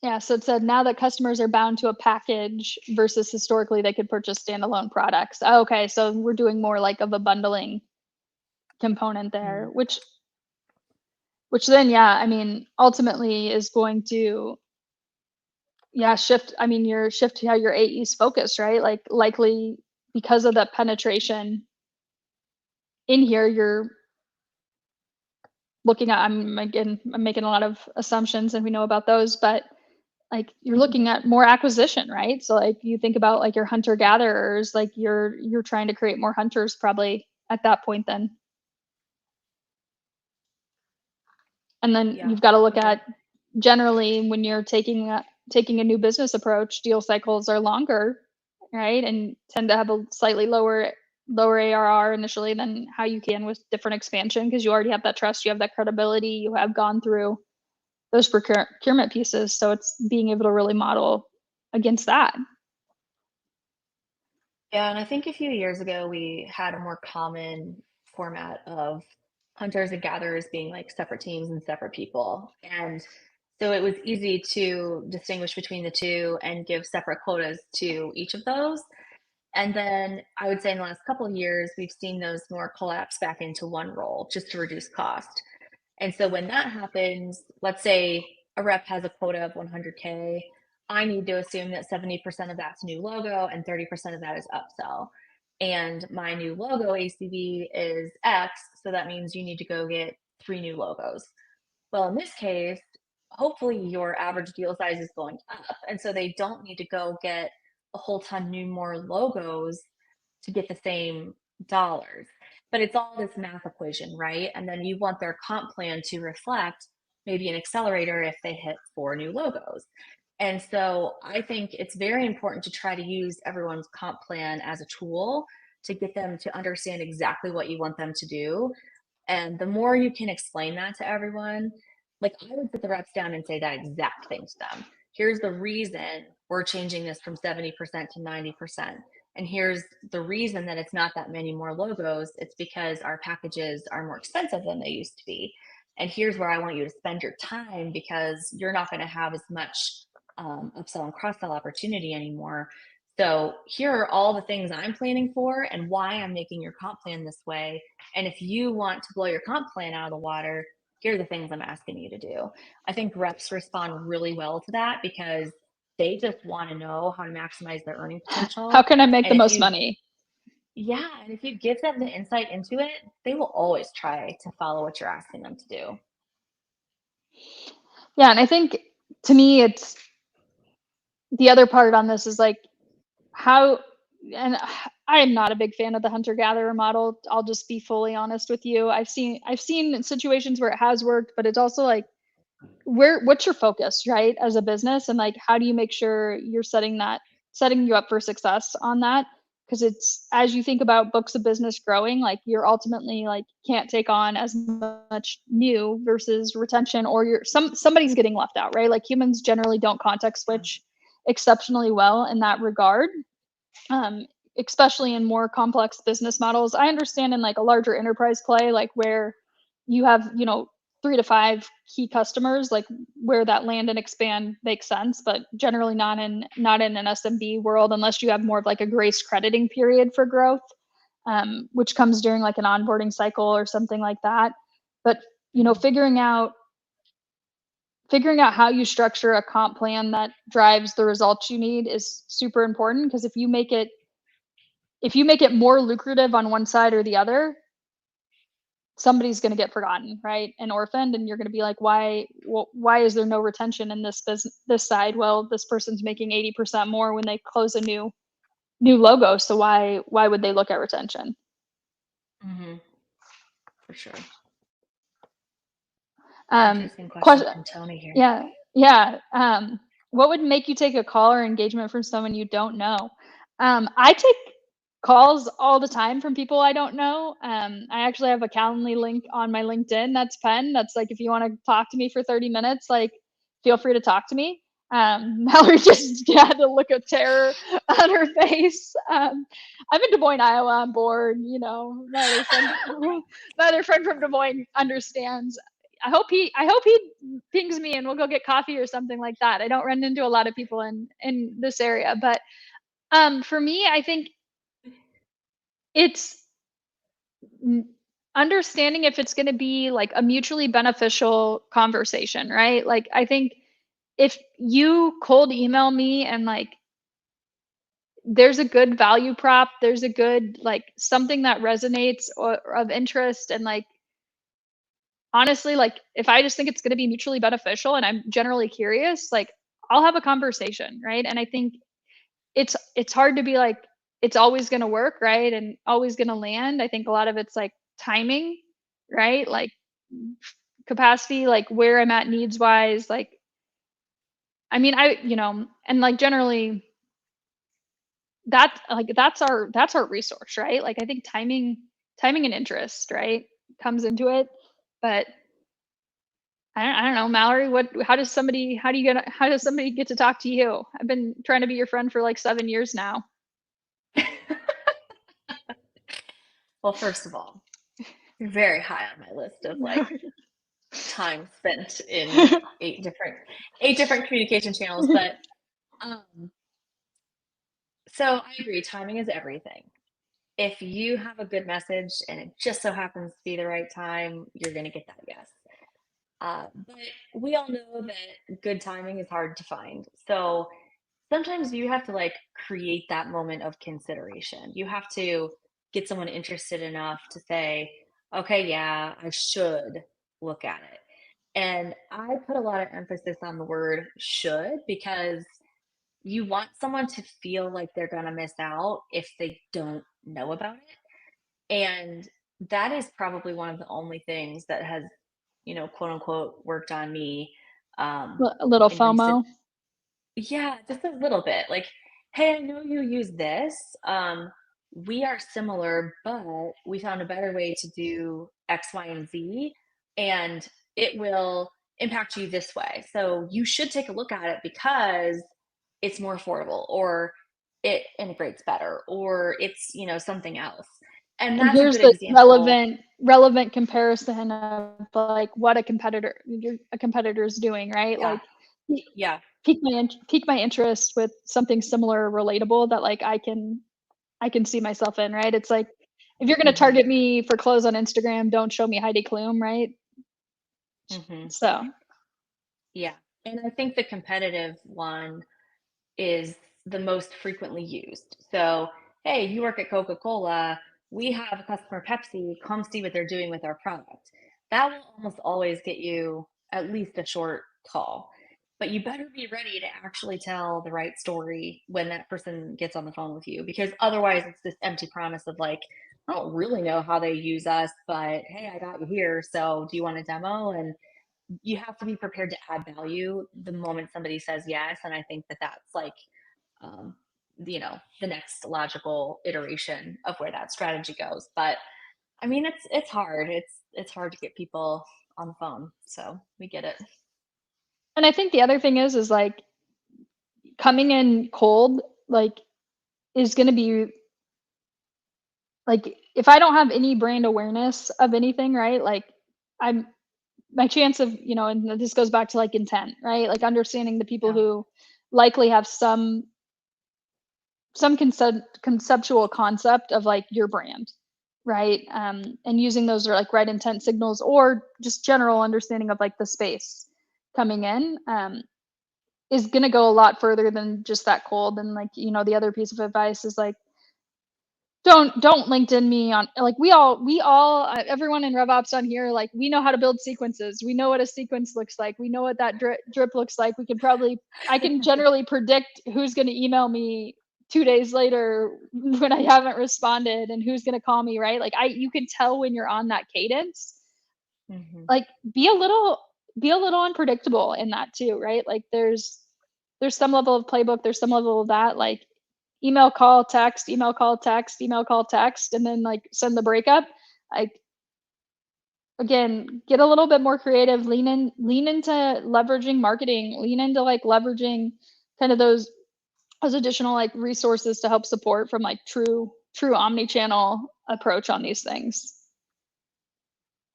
Yeah, so it said now that customers are bound to a package versus historically they could purchase standalone products. Oh, okay, so we're doing more like of a bundling component there, which then, yeah, I mean, ultimately is going to, yeah, shift, I mean, shift how your AE's focused, right? Like, likely because of the penetration in here, you're looking at, I'm making a lot of assumptions, and we know about those, but like you're looking at more acquisition, right? So like you think about like your hunter gatherers, like you're trying to create more hunters probably at that point then. And then Yeah. you've got to look at, generally when you're taking a new business approach, deal cycles are longer, right? And tend to have a slightly lower ARR initially than how you can with different expansion, because you already have that trust, you have that credibility, you have gone through those procurement pieces. So it's being able to really model against that. Yeah, and I think a few years ago we had a more common format of hunters and gatherers being like separate teams and separate people. And so it was easy to distinguish between the two and give separate quotas to each of those. And then I would say in the last couple of years, we've seen those more collapse back into one role just to reduce cost. And so when that happens, let's say a rep has a quota of 100K, I need to assume that 70% of that's new logo and 30% of that is upsell. And my new logo ACV is X, so that means you need to go get 3 new logos. Well, in this case, hopefully your average deal size is going up. And so they don't need to go get a whole ton more logos to get the same dollars. But it's all this math equation, right? And then you want their comp plan to reflect maybe an accelerator if they hit 4 new logos. And so I think it's very important to try to use everyone's comp plan as a tool to get them to understand exactly what you want them to do. And the more you can explain that to everyone, like I would put the reps down and say that exact thing to them. Here's the reason we're changing this from 70% to 90%. And here's the reason that it's not that many more logos. It's because our packages are more expensive than they used to be. And here's where I want you to spend your time, because you're not going to have as much upsell and cross sell opportunity anymore. So here are all the things I'm planning for and why I'm making your comp plan this way. And if you want to blow your comp plan out of the water, here are the things I'm asking you to do. I think reps respond really well to that because they just want to know how to maximize their earning potential. How can I make And the if most you, money? yeah, and if you give them the insight into it, they will always try to follow what you're asking them to do. Yeah, and I think to me, it's the other part on this is like how, and I am not a big fan of the hunter gatherer model. I'll just be fully honest with you. I've seen situations where it has worked, but it's also like what's your focus, right, as a business, and like how do you make sure you're setting you up for success on that? Because it's, as you think about books of business growing, like you're ultimately like can't take on as much new versus retention, or somebody's getting left out, right? Like humans generally don't context switch exceptionally well in that regard, um, especially in more complex business models. I understand in like a larger enterprise play, like where you have, 3 to 5 key customers, like where that land and expand makes sense, but generally not in an SMB world, unless you have more of like a grace crediting period for growth, which comes during like an onboarding cycle or something like that. But figuring out how you structure a comp plan that drives the results you need is super important, because if you make it more lucrative on one side or the other, somebody's going to get forgotten, right, and orphaned, and you're going to be like, why is there no retention in this side? Well, this person's making 80% more when they close a new logo, so why would they look at retention? For sure. Interesting question from Tony here. Yeah. What would make you take a call or engagement from someone you don't know? I take calls all the time from people I don't know. I actually have a Calendly link on my LinkedIn. That's Penn. That's like, if you want to talk to me for 30 minutes, like feel free to talk to me. Mallory just had a look of terror on her face. I'm in Des Moines, Iowa. I'm bored. My other friend from Des Moines understands. I hope he pings me and we'll go get coffee or something like that. I don't run into a lot of people in this area, but for me, I think it's understanding if it's going to be like a mutually beneficial conversation, right? Like I think if you cold email me and like there's a good value prop, there's a good like something that resonates or of interest, and like honestly, like if I just think it's going to be mutually beneficial and I'm generally curious, like I'll have a conversation, right? And I think it's hard to be like it's always going to work, right? And always going to land. I think a lot of it's like timing, right? Like capacity, like where I'm at needs wise, like I mean, and like generally that's our resource, right? Like I think timing and interest, right, comes into it. But I don't know, Mallory, how does somebody get to talk to you? I've been trying to be your friend for like 7 years now. Well, first of all, you're very high on my list of like time spent in eight different communication channels. But um, so I agree, timing is everything. If you have a good message and it just so happens to be the right time, you're gonna get that yes. But we all know that good timing is hard to find. So sometimes you have to like create that moment of consideration. You have to get someone interested enough to say, okay, yeah, I should look at it. And I put a lot of emphasis on the word should because you want someone to feel like they're going to miss out if they don't know about it. And that is probably one of the only things that has, quote unquote, worked on me A little in recent. FOMO. Yeah, just a little bit. Like, hey, I know you use this. We are similar, but we found a better way to do X, Y, and Z, and it will impact you this way. So you should take a look at it because it's more affordable, or it integrates better, or it's, something else. And And that's a here's good the example. relevant comparison of like what a competitor is doing, right? Yeah, Like yeah. pique my interest with something similar or relatable that like I can see myself in, right? It's like if you're going to Hmm. target me for clothes on Instagram, don't show me Heidi Klum, right? Hmm. So, Yeah. And I think the competitive one is the most frequently used. So, hey, you work at Coca Cola, we have a customer Pepsi, come see what they're doing with our product. That will almost always get you at least a short call. But you better be ready to actually tell the right story when that person gets on the phone with you, because otherwise it's this empty promise of like, I don't really know how they use us, but hey, I got you here. So, do you want a demo? And you have to be prepared to add value the moment somebody says yes. And I think that that's like, um, the next logical iteration of where that strategy goes. But I mean, it's hard. It's hard to get people on the phone. So we get it. and I think the other thing is like coming in cold, like is going to be like if I don't have any brand awareness of anything, right? Like I'm my chance of, and this goes back to like intent, right? Like understanding the people Yeah. who likely have some conceptual concept of like your brand, right? And using those are like right intent signals or just general understanding of like the space coming in is going to go a lot further than just that cold. And like, the other piece of advice is like don't LinkedIn me on like we all everyone in RevOps on here, like we know how to build sequences. We know what a sequence looks like. We know what that drip looks like. I can generally predict who's going to email me 2 days later when I haven't responded and who's going to call me, right? Like you can tell when you're on that cadence. Hmm. Like be a little unpredictable in that too, right? Like there's some level of playbook, there's some level of that, like email, call, text, email, call, text, email, call, text, and then like send the breakup. Like again, get a little bit more creative, lean into leveraging marketing, lean into like leveraging kind of those additional like resources to help support from like true omni-channel approach on these things.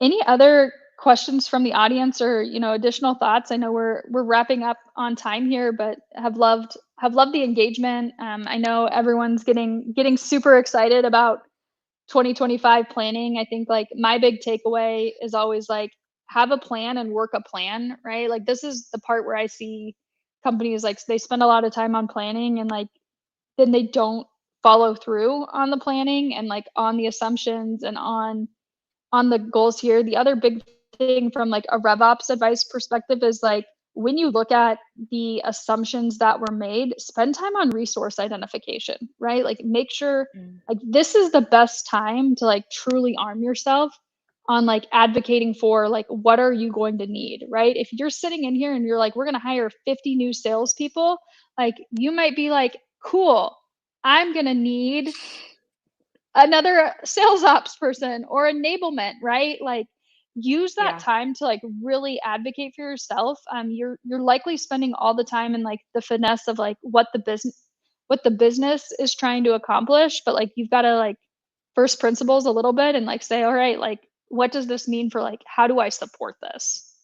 Any other questions from the audience or, additional thoughts? I know we're wrapping up on time here, but have loved the engagement. I know everyone's getting super excited about 2025 planning, I think like my big takeaway is always like have a plan and work a plan, right? Like this is the part where I see companies like they spend a lot of time on planning and like then they don't follow through on the planning and like on the assumptions and on the goals here. The other big thing from like a RevOps advice perspective is like when you look at the assumptions that were made, spend time on resource identification, right? Like make sure like this is the best time to like truly arm yourself on like advocating for like what are you going to need, right? If you're sitting in here and you're like, we're gonna hire 50 new salespeople, like you might be like, cool, I'm gonna need another sales ops person or enablement, right? Like use that Yeah. time to like really advocate for yourself. You're likely spending all the time in like the finesse of like what the business is trying to accomplish, but like you've got to like first principles a little bit and like say, all right, like what does this mean for like how do I support this?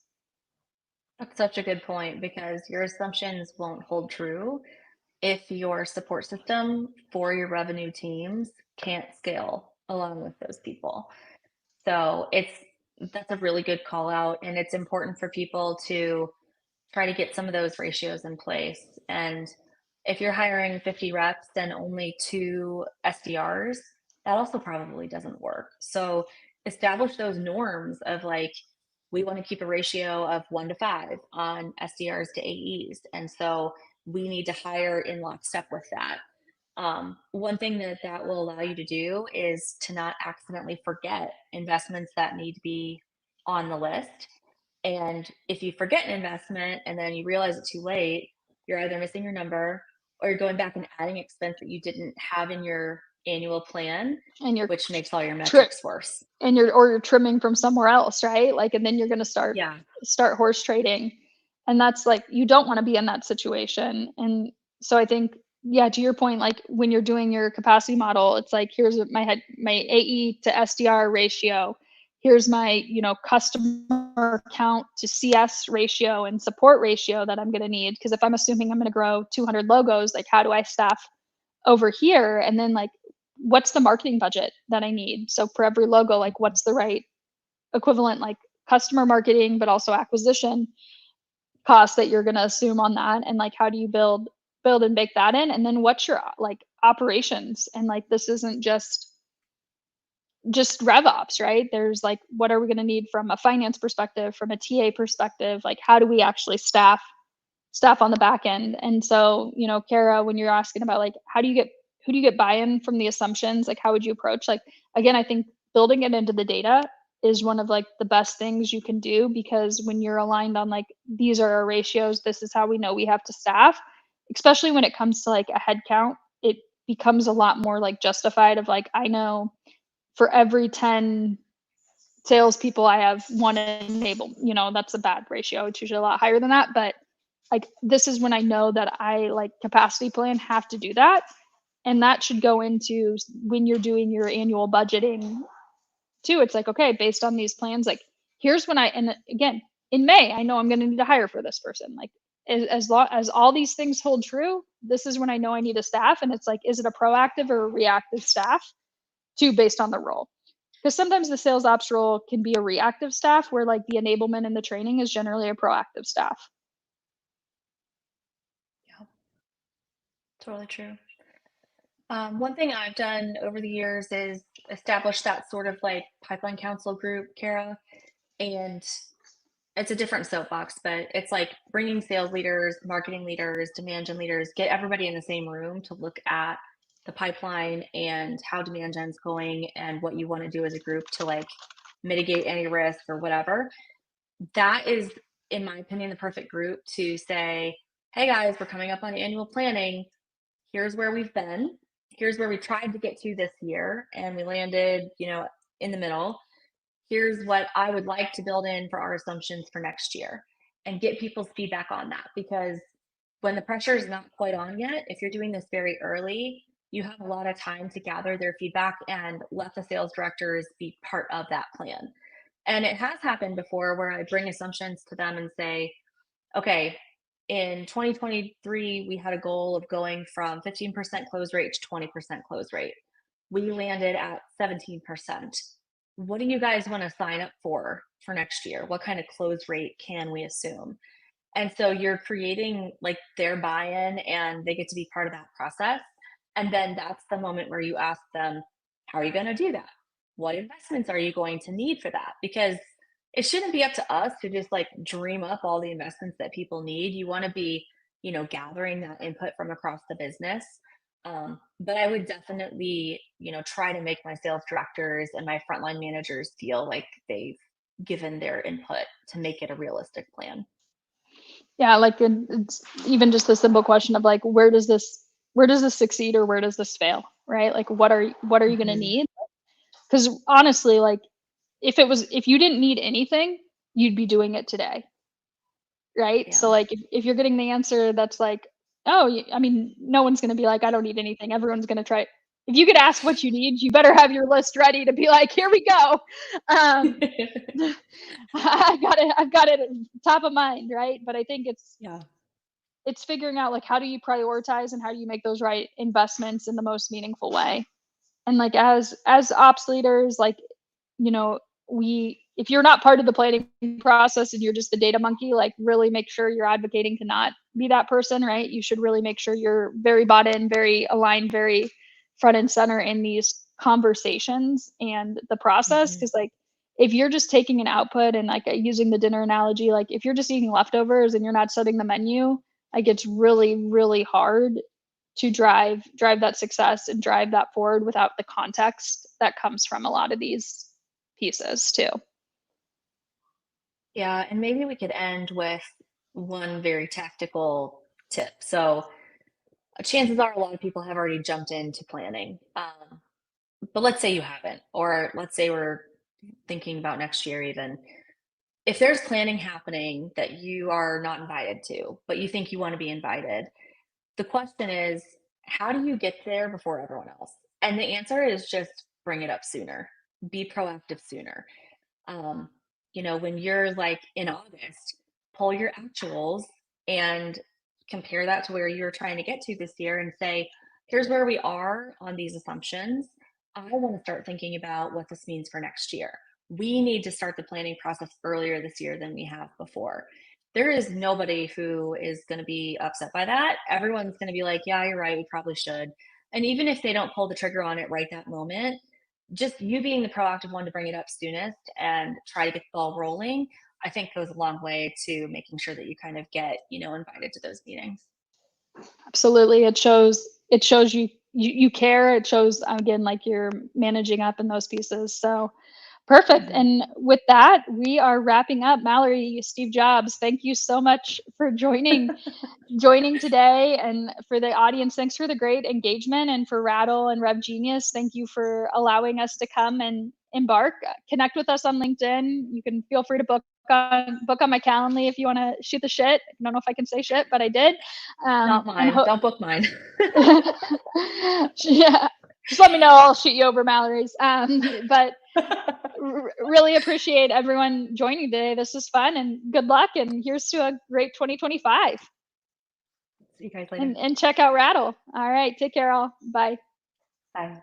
That's such a good point because your assumptions won't hold true if your support system for your revenue teams can't scale along with those people. So that's a really good call out. And it's important for people to try to get some of those ratios in place. And if you're hiring 50 reps and only two SDRs, that also probably doesn't work. So establish those norms of like, we want to keep a ratio of 1 to 5 on SDRs to AEs. And so we need to hire in lockstep with that. One thing that will allow you to do is to not accidentally forget investments that need to be on the list. And if you forget an investment and then you realize it too late, you're either missing your number or you're going back and adding expense that you didn't have in your annual plan, And you're which makes all your tri- metrics worse. and you're trimming from somewhere else, right? Like and then you're going to Yeah. start horse trading. And that's like you don't want to be in that situation. And so I think yeah, to your point like when you're doing your capacity model, it's like here's my AE to SDR ratio. Here's my, customer count to CS ratio and support ratio that I'm going to need because if I'm assuming I'm going to grow 200 logos, like how do I staff over here? And then like what's the marketing budget that I need? So for every logo, like what's the right equivalent like customer marketing, but also acquisition costs that you're going to assume on that? And like how do you build and bake that in? And then what's your like operations? And like this isn't just RevOps, right? There's like what are we going to need from a finance perspective, from a TA perspective? Like how do we actually staff on the back end? And so, Kara, when you're asking about like who do you get buy-in from the assumptions, like how would you approach like again, I think building it into the data is one of like the best things you can do because when you're aligned on like these are our ratios, this is how we know we have to staff, especially when it comes to like a head count, it becomes a lot more like justified of like I know for every 10 salespeople I have one enable, that's a bad ratio. It's usually a lot higher than that, but like this is when I know that I like capacity plan have to do that. And that should go into when you're doing your annual budgeting too. It's like, okay, based on these plans, like here's when and again, in May, I know I'm going to need to hire for this person. Like as long as all these things hold true, this is when I know I need a staff. And it's like, is it a proactive or a reactive staff too, based on the role? Because sometimes the sales ops role can be a reactive staff where like the enablement and the training is generally a proactive staff. Yeah, totally true. One thing I've done over the years is establish that sort of like pipeline council group, Kara, and it's a different soapbox, but it's like bringing sales leaders, marketing leaders, demand gen leaders, get everybody in the same room to look at the pipeline and how demand gen's going and what you want to do as a group to like mitigate any risk or whatever. That is, in my opinion, the perfect group to say, hey guys, we're coming up on annual planning. Here's where we've been. Here's where we tried to get to this year and we landed, in the middle. Here's what I would like to build in for our assumptions for next year and get people's feedback on that. Because when the pressure is not quite on yet, if you're doing this very early, you have a lot of time to gather their feedback and let the sales directors be part of that plan. And it has happened before where I bring assumptions to them and say, okay, in 2023, we had a goal of going from 15% close rate to 20% close rate. We landed at 17%. What do you guys want to sign up for next year? What kind of close rate can we assume? And so you're creating like their buy-in and they get to be part of that process. And then that's the moment where you ask them, how are you going to do that? What investments are you going to need for that? Because it shouldn't be up to us to just like dream up all the investments that people need. You want to be, gathering that input from across the business. But I would definitely, try to make my sales directors and my frontline managers feel like they've given their input to make it a realistic plan. Yeah, like it's even just the simple question of like, where does this succeed or where does this fail, right? Like, what are you going to Mhm. need? Because honestly, like, if you didn't need anything, you'd be doing it today, right? Yeah. So like, if you're getting the answer that's like, oh, I mean, no one's going to be like, I don't need anything. Everyone's going to try. If you could ask what you need, you better have your list ready to be like, here we go. Um, I've got it top of mind, right? But I think Yeah. it's figuring out like, how do you prioritize and how do you make those right investments in the most meaningful way. And like, as ops leaders, like, you know, if you're not part of the planning process and you're just the data monkey, like, really make sure you're advocating to not be that person, right? You should really make sure you're very bought in, very aligned, very front and center in these conversations and the process. Mhm. Because like, if you're just taking an output and like using the dinner analogy, like if you're just eating leftovers and you're not setting the menu, like it's really, really hard to drive that success and drive that forward without the context that comes from a lot of these pieces too. Yeah, and maybe we could end with one very tactical tip. So, chances are a lot of people have already jumped into planning. But let's say you haven't, or let's say we're thinking about next year even. If there's planning happening that you are not invited to, but you think you want to be invited, the question is, how do you get there before everyone else? And the answer is just bring it up sooner, be proactive sooner. Um, when you're like in August, pull your actuals and compare that to where you're trying to get to this year and say, here's where we are on these assumptions. I want to start thinking about what this means for next year. We need to start the planning process earlier this year than we have before. There is nobody who is going to be upset by that. Everyone's going to be like, yeah, you're right, we probably should. And even if they don't pull the trigger on it right that moment, just you being the proactive one to bring it up soonest and try to get the ball rolling, I think goes a long way to making sure that you kind of get, invited to those meetings. Absolutely. It shows you care. It shows again like you're managing up in those pieces. So perfect. Mhm. And with that, we are wrapping up. Mallory, Steve Jobs, thank you so much for joining today. And for the audience, thanks for the great engagement. And for Rattle and Rev Genius, thank you for allowing us to come and embark. Connect with us on LinkedIn. You can feel free to book on my Calendly if you want to shoot the shit. I don't know if I can say shit, but I did. Not And mine. Don't book mine. yeah, just let me know. I'll shoot you over Mallory's. But really appreciate everyone joining today. This was fun and good luck. And here's to a great 2025. See you guys later. And check out Rattle. All right. Take care, all. Bye. Bye.